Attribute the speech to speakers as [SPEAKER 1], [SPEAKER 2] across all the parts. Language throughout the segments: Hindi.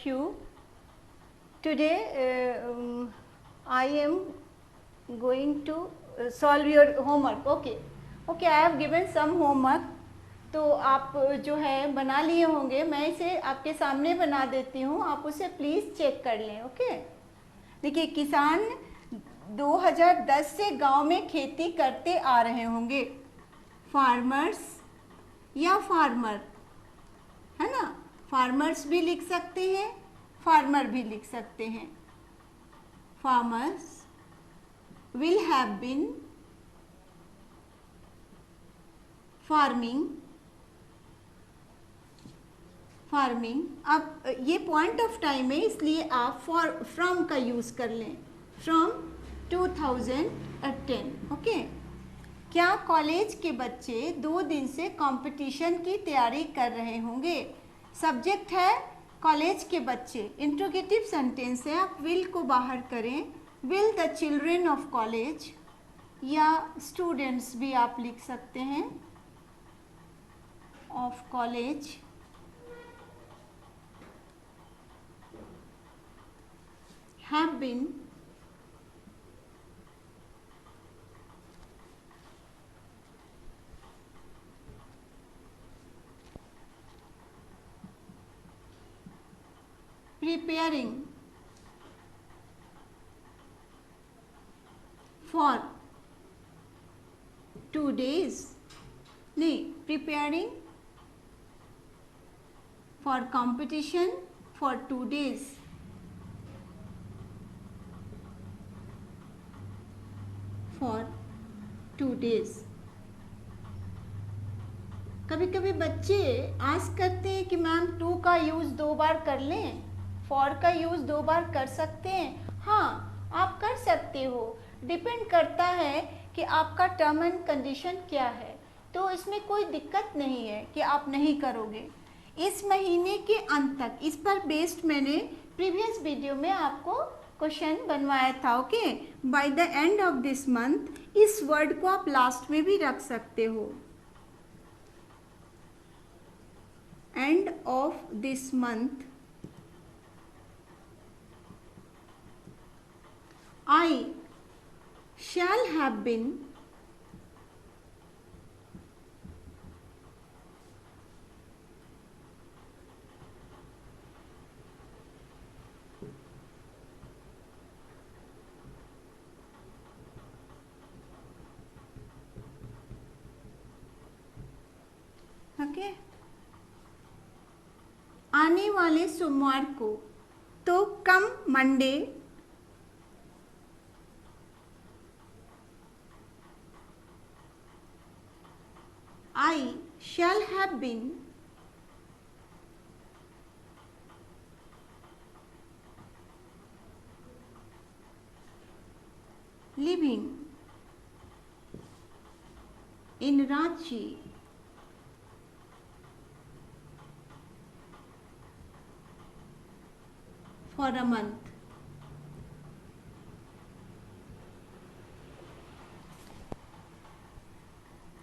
[SPEAKER 1] you. Today I am going to solve your homework. Okay, I have given some homework. तो आप जो है बना लिए होंगे, मैं इसे आपके सामने बना देती हूँ, आप उसे प्लीज़ चेक कर लें. ओके, देखिए, किसान 2010 से गांव में खेती करते आ रहे होंगे. फार्मर्स या फार्मर, है ना, फार्मर्स भी लिख सकते हैं, फार्मर भी लिख सकते हैं. Farmers will have been farming. अब ये पॉइंट ऑफ टाइम है, इसलिए आप फ्रॉम का यूज कर लें. फ्रॉम 2010. ओके, क्या कॉलेज के बच्चे 2 दिन से कंपटीशन की तैयारी कर रहे होंगे. सब्जेक्ट है कॉलेज के बच्चे. इंट्रोगेटिव सेंटेंस है, आप विल को बाहर करें. Will the children of college, या स्टूडेंट्स भी आप लिख सकते हैं, of college have been preparing for 2 days, नहीं, preparing for competition for 2 days. For 2 days. कभी कभी बच्चे आस्क करते हैं कि मैम 2 का यूज़ 2 बार कर लें, फॉर का यूज़ 2 बार कर सकते हैं. हाँ, आप कर सकते हो, डिपेंड करता है कि आपका टर्म एंड कंडीशन क्या है. तो इसमें कोई दिक्कत नहीं है कि आप नहीं करोगे. इस महीने के अंत तक, इस पर बेस्ड मैंने प्रीवियस वीडियो में आपको क्वेश्चन बनवाया था. Okay, by the end of this month, इस वर्ड को आप लास्ट में भी रख सकते हो. End of this month I shall have been okay. आने वाले सोमवार को, तो come Monday I shall have been living in Ranchi for a month.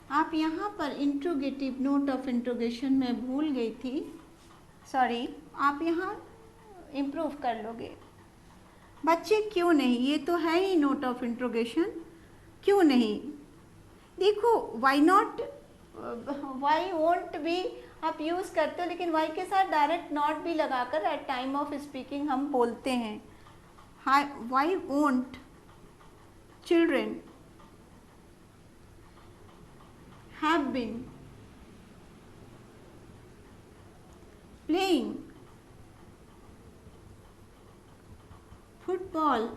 [SPEAKER 1] आप यहाँ पर इंट्रोगेटिव नोट ऑफ इंट्रोगेशन में भूल गई थी, सॉरी, आप यहाँ इम्प्रूव कर लोगे. बच्चे क्यों नहीं, ये तो है ही नोट ऑफ इंट्रोगेशन, क्यों नहीं. देखो, वाई नॉट, वाई वोंट भी आप यूज़ करते हो, लेकिन वाई के साथ डायरेक्ट नॉट भी लगाकर एट टाइम ऑफ स्पीकिंग हम बोलते हैं. Hi, why won't children have been playing football.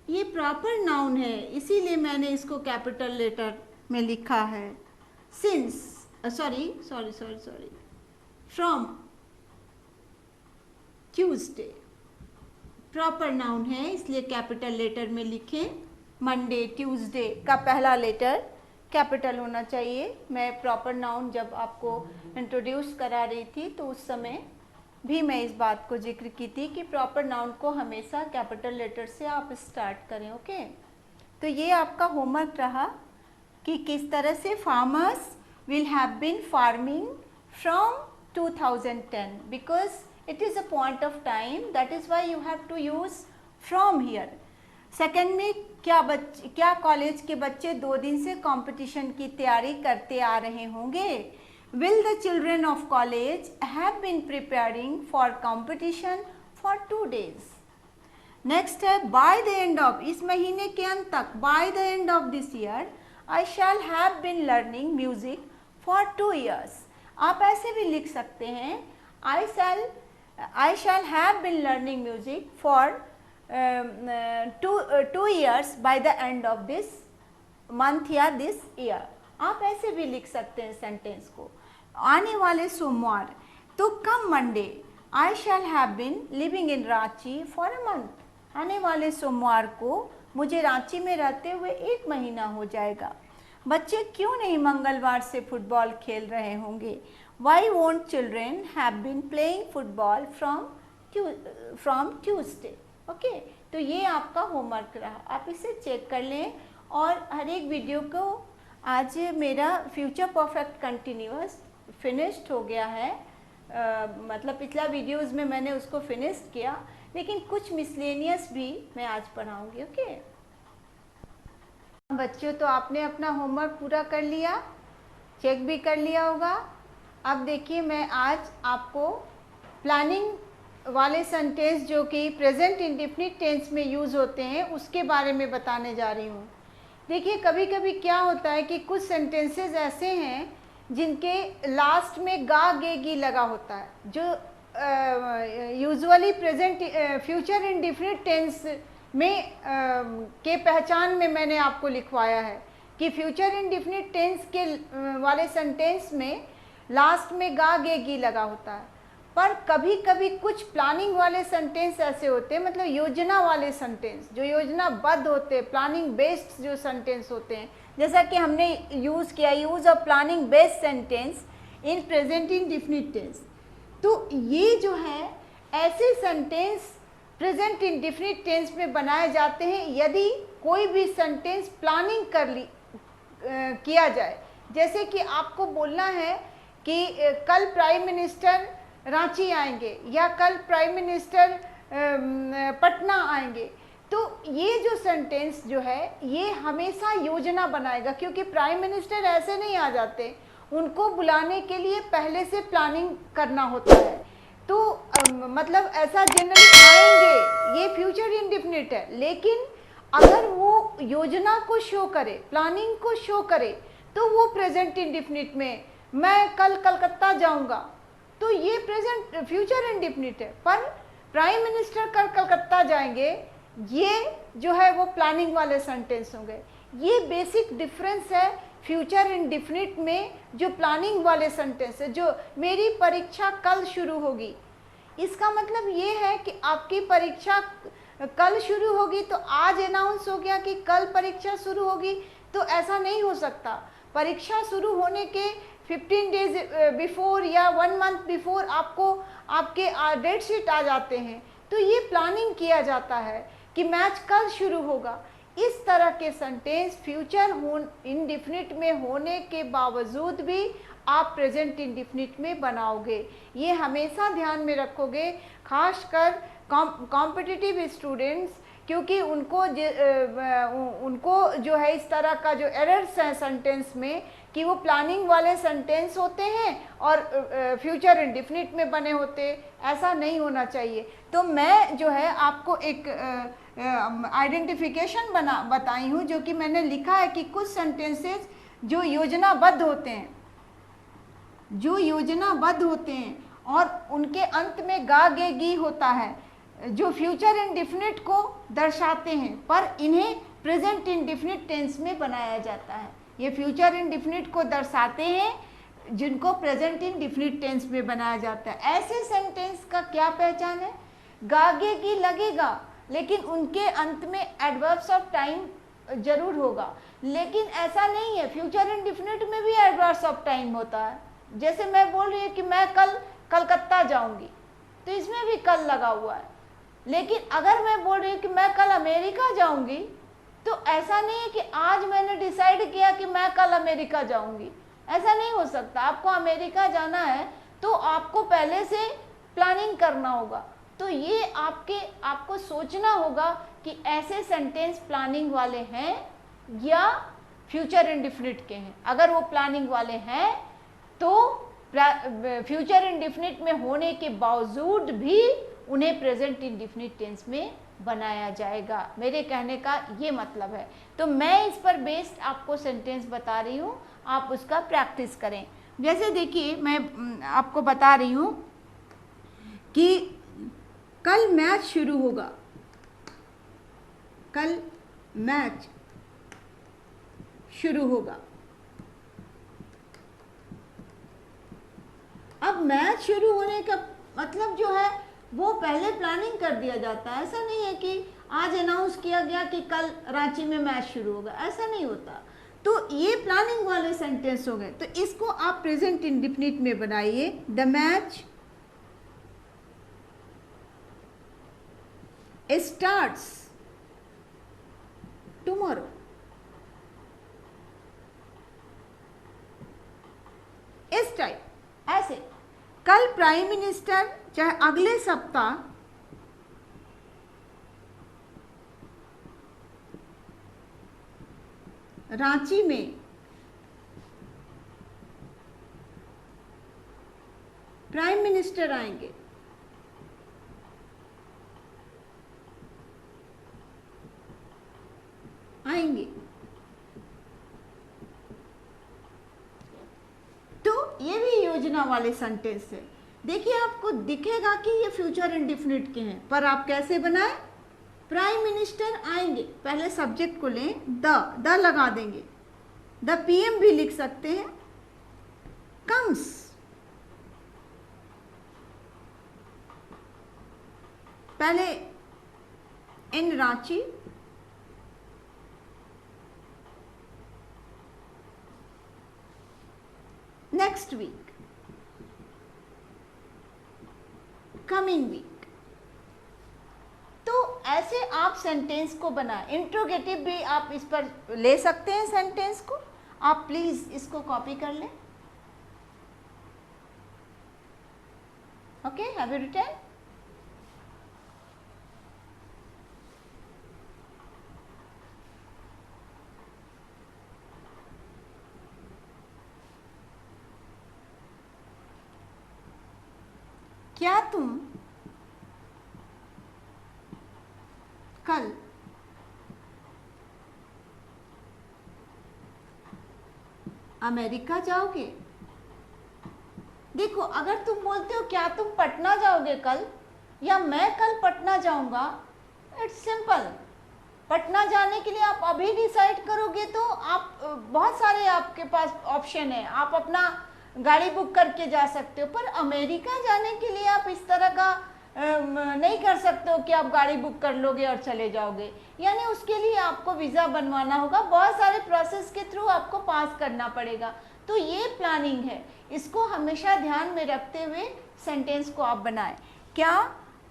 [SPEAKER 1] ये प्रॉपर नाउन है, इसीलिए मैंने इसको कैपिटल लेटर में लिखा है. Since, sorry, from Tuesday, proper noun है, इसलिए कैपिटल लेटर में लिखें. मंडे, ट्यूसडे का पहला लेटर कैपिटल होना चाहिए. मैं प्रॉपर नाउन जब आपको इंट्रोड्यूस करा रही थी तो उस समय भी मैं इस बात को जिक्र की थी कि प्रॉपर नाउन को हमेशा कैपिटल लेटर से आप स्टार्ट करें. ओके, तो ये आपका होमवर्क रहा कि किस तरह से farmers will have been farming from 2010 because it is a point of time, that is why you have to use from here. Second में क्या कॉलेज के बच्चे 2 दिन से कंपटीशन की तैयारी करते आ रहे होंगे? Will the children of college have been preparing for competition for 2 days? Next है by the end of, इस महीने के अंत तक, by the end of this year I shall have been learning music for 2 years. आप ऐसे भी लिख सकते हैं I shall have been learning music for 2 years by the end of this month या this year. आप ऐसे भी लिख सकते हैं सेंटेंस को. आने वाले सोमवार, तो come Monday I shall have been living in Ranchi for a month. आने वाले सोमवार को मुझे रांची में रहते हुए 1 महीना हो जाएगा. बच्चे क्यों नहीं मंगलवार से फुटबॉल खेल रहे होंगे? Why won't children have been playing football from Tuesday? Okay, तो ये आपका होमवर्क रहा, आप इसे चेक कर लें. और हर एक वीडियो को, आज मेरा फ्यूचर परफेक्ट कंटिन्यूअस फिनिश्ड हो गया है. मतलब पिछला वीडियोज़ में मैंने उसको फिनिश किया, लेकिन कुछ मिसलेनियस भी मैं आज पढ़ाऊँगी. ओके बच्चों, तो आपने अपना होमवर्क पूरा कर लिया, चेक भी कर लिया होगा. अब देखिए, मैं आज आपको प्लानिंग वाले सेंटेंस जो कि प्रेजेंट इंडेफिनिट टेंस में यूज़ होते हैं उसके बारे में बताने जा रही हूँ. देखिए, कभी कभी क्या होता है कि कुछ सेंटेंसेस ऐसे हैं जिनके लास्ट में गा गे गी लगा होता है, जो usually present future indefinite tense में के पहचान में मैंने आपको लिखवाया है कि फ्यूचर इंडेफिनिट टेंस के वाले सेंटेंस में लास्ट में गा गे गी लगा होता है. पर कभी कभी कुछ प्लानिंग वाले सेंटेंस ऐसे होते हैं, मतलब योजना वाले सेंटेंस जो योजनाबद्ध होते हैं, प्लानिंग बेस्ड जो सेंटेंस होते हैं, जैसा कि हमने यूज़ किया, use of planning based sentence in present indefinite tense. तो ये जो है ऐसे सेंटेंस प्रेजेंट इंडेफिनिट टेंस में बनाए जाते हैं यदि कोई भी सेंटेंस प्लानिंग किया जाए. जैसे कि आपको बोलना है कि कल प्राइम मिनिस्टर रांची आएंगे या कल प्राइम मिनिस्टर पटना आएंगे, तो ये जो सेंटेंस जो है ये हमेशा योजना बनाएगा, क्योंकि प्राइम मिनिस्टर ऐसे नहीं आ जाते, उनको बुलाने के लिए पहले से प्लानिंग करना होता है. तो मतलब ऐसा जनरली आएंगे, ये फ्यूचर इंडेफिनिट है, लेकिन अगर वो योजना को शो करे, प्लानिंग को शो करे, तो वो प्रेजेंट इंडेफिनिट में, मैं कल कलकत्ता जाऊंगा, तो ये प्रेजेंट फ्यूचर इंडेफिनिट है. पर प्राइम मिनिस्टर कल कलकत्ता जाएंगे, ये जो है वो प्लानिंग वाले सेंटेंस होंगे. ये बेसिक डिफरेंस है फ्यूचर इंडेफिनिट में जो प्लानिंग वाले सेंटेंस है. जो मेरी परीक्षा कल शुरू होगी, इसका मतलब ये है कि आपकी परीक्षा कल शुरू होगी, तो आज अनाउंस हो गया कि कल परीक्षा शुरू होगी, तो ऐसा नहीं हो सकता. परीक्षा शुरू होने के 15 डेज बिफोर या 1 मंथ बिफोर आपको आपके डेट शीट आ जाते हैं, तो ये प्लानिंग किया जाता है कि मैच कल शुरू होगा. इस तरह के सेंटेंस फ्यूचर इंडेफिनिट में होने के बावजूद भी आप प्रेजेंट इंडेफिनिट में बनाओगे. ये हमेशा ध्यान में रखोगे, खासकर कॉम्पिटिटिव स्टूडेंट्स, क्योंकि उनको जो है इस तरह का जो एरर्स हैं सेंटेंस में कि वो प्लानिंग वाले सेंटेंस होते हैं और फ्यूचर इंडेफिनिट में बने होते, ऐसा नहीं होना चाहिए. तो मैं जो है आपको एक आइडेंटिफिकेशन बताई हूँ, जो कि मैंने लिखा है कि कुछ सेंटेंसेस जो योजनाबद्ध होते हैं और उनके अंत में गा गे गी होता है, जो फ्यूचर इंडेफिनिट को दर्शाते हैं, पर इन्हें प्रेजेंट इंडेफिनिट टेंस में बनाया जाता है. ये फ्यूचर इंडेफिनिट को दर्शाते हैं जिनको प्रेजेंट इंडेफिनिट टेंस में बनाया जाता है. ऐसे सेंटेंस का क्या पहचान है? गागे की लगेगा, लेकिन उनके अंत में एडवर्ब्स ऑफ टाइम जरूर होगा. लेकिन ऐसा नहीं है, फ्यूचर इंडेफिनिट में भी एडवर्ब्स ऑफ टाइम होता है. जैसे मैं बोल रही हूँ कि मैं कल कलकत्ता जाऊंगी, तो इसमें भी कल लगा हुआ है. लेकिन अगर मैं बोल रही हूँ कि मैं कल अमेरिका जाऊंगी, तो ऐसा नहीं है कि आज मैंने डिसाइड किया कि मैं कल अमेरिका जाऊंगी, ऐसा नहीं हो सकता. आपको अमेरिका जाना है तो आपको पहले से प्लानिंग करना होगा। तो ये आपको सोचना होगा कि ऐसे सेंटेंस प्लानिंग वाले हैं या फ्यूचर इंडेफिनिट के हैं। अगर वो प्लानिंग वाले हैं तो फ्यूचर इंडेफिनिट में होने के बावजूद भी उन्हें प्रेजेंट इंडेफिनिट टेंस में बनाया जाएगा। मेरे कहने का ये मतलब है। तो मैं इस पर बेस्ड आपको सेंटेंस बता रही हूँ, आप उसका प्रैक्टिस करें। जैसे देखिए, मैं आपको बता रही हूँ कि कल मैच शुरू होगा, कल मैच शुरू होगा। अब मैच शुरू होने का मतलब जो है वो पहले प्लानिंग कर दिया जाता है। ऐसा नहीं है कि आज अनाउंस किया गया कि कल रांची में मैच शुरू होगा, ऐसा नहीं होता। तो ये प्लानिंग वाले सेंटेंस हो गए। तो इसको आप प्रेजेंट इंडेफिनिट में बनाइए। The match starts tomorrow. इस टाइप, ऐसे कल प्राइम मिनिस्टर, चाहे अगले सप्ताह रांची में प्राइम मिनिस्टर आएंगे। तो ये भी योजना वाले सेंटेंस है। देखिए, आपको दिखेगा कि ये फ्यूचर इंडेफिनिट के हैं, पर आप कैसे बनाएं? प्राइम मिनिस्टर आएंगे, पहले सब्जेक्ट को लें, द लगा देंगे। द पीएम भी लिख सकते हैं। कम्स, पहले in Ranchi, next week, coming week. तो ऐसे आप सेंटेंस को बनाएं। इंट्रोगेटिव भी आप इस पर ले सकते हैं सेंटेंस को। आप प्लीज इसको कॉपी कर लें। Okay, have you written? क्या तुम कल अमेरिका जाओगे? देखो, अगर तुम बोलते हो क्या तुम पटना जाओगे कल, या मैं कल पटना जाऊंगा, इट्स सिंपल। पटना जाने के लिए आप अभी डिसाइड करोगे तो आप बहुत सारे आपके पास ऑप्शन है, आप अपना गाड़ी बुक करके जा सकते हो। पर अमेरिका जाने के लिए आप इस तरह का नहीं कर सकते हो कि आप गाड़ी बुक कर लोगे और चले जाओगे। यानी उसके लिए आपको वीज़ा बनवाना होगा, बहुत सारे प्रोसेस के थ्रू आपको पास करना पड़ेगा। तो ये प्लानिंग है, इसको हमेशा ध्यान में रखते हुए सेंटेंस को आप बनाएं। क्या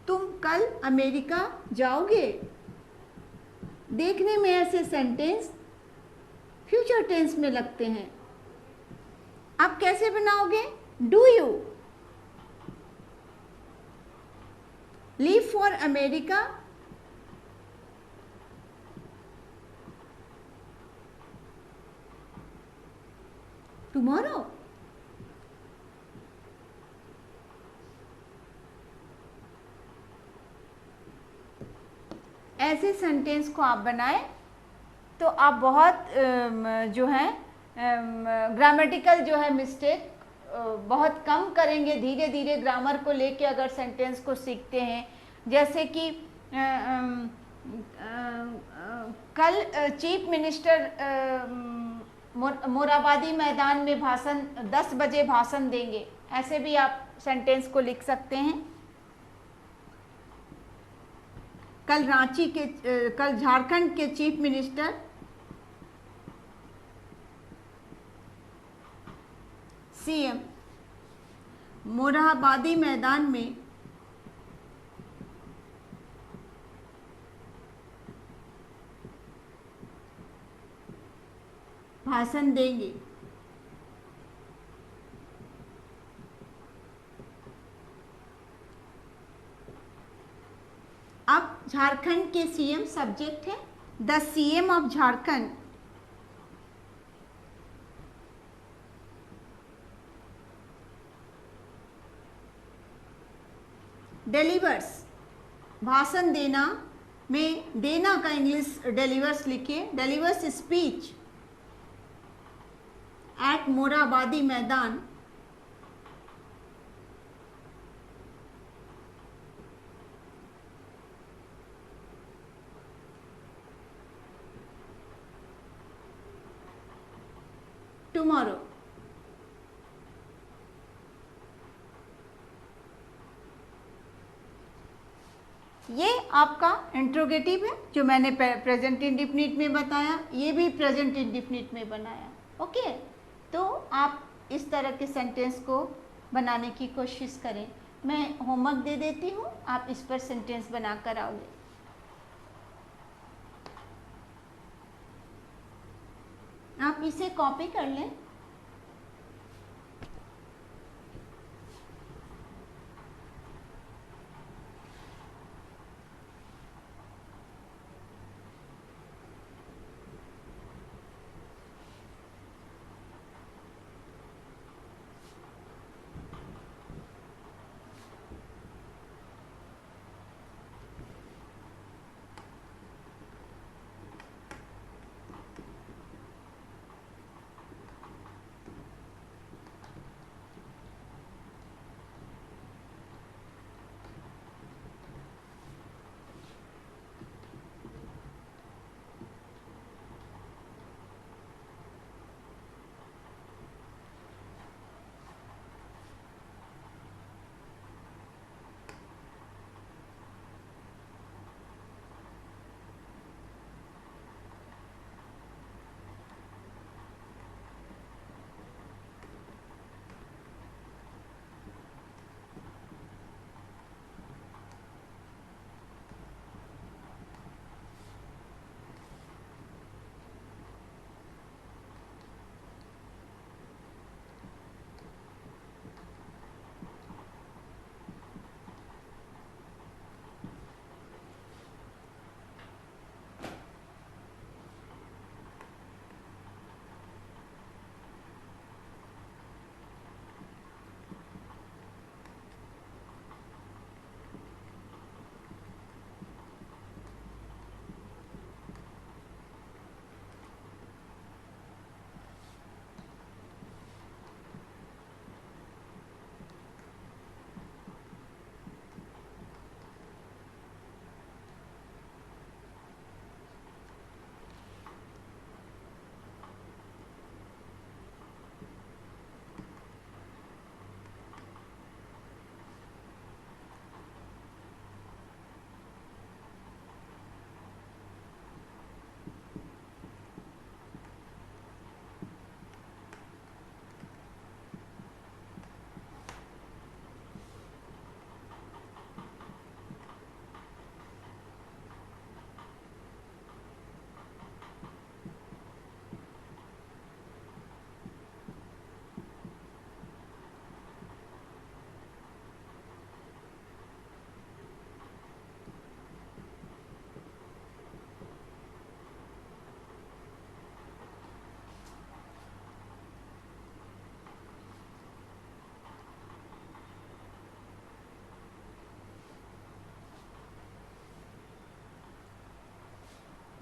[SPEAKER 1] तुम कल अमेरिका जाओगे? देखने में ऐसे सेंटेंस फ्यूचर टेंस में लगते हैं। आप कैसे बनाओगे? Do you leave for America? Tomorrow? ऐसे सेंटेंस को आप बनाएं तो आप बहुत जो है ग्रामेटिकल जो है मिस्टेक बहुत कम करेंगे। धीरे धीरे ग्रामर को लेके अगर सेंटेंस को सीखते हैं, जैसे कि कल चीफ मिनिस्टर मोराबादी मैदान में 10 बजे भाषण देंगे, ऐसे भी आप सेंटेंस को लिख सकते हैं। कल झारखंड के चीफ मिनिस्टर सीएम मोरहाबादी मैदान में भाषण देंगे। झारखंड के सीएम सब्जेक्ट है the CM of Jharkhand. Delivers, भाषण देना में देना का इंग्लिश डिलीवर्स लिखिए, डिलीवर्स स्पीच एट मोराबादी मैदान टुमारो। ये आपका इंट्रोगेटिव है जो मैंने प्रेजेंट इंडिफिनिट में बताया, ये भी प्रेजेंट इंडिफिनिट में बनाया। ओके, तो आप इस तरह के सेंटेंस को बनाने की कोशिश करें। मैं होमवर्क दे देती हूँ, आप इस पर सेंटेंस बनाकर आओगे। आप इसे कॉपी कर लें।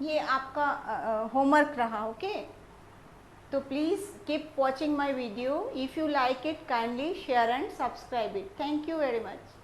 [SPEAKER 1] ये आपका होमवर्क रहा। ओके, तो please keep watching my video. If you like it, kindly share and subscribe it. Thank you very much.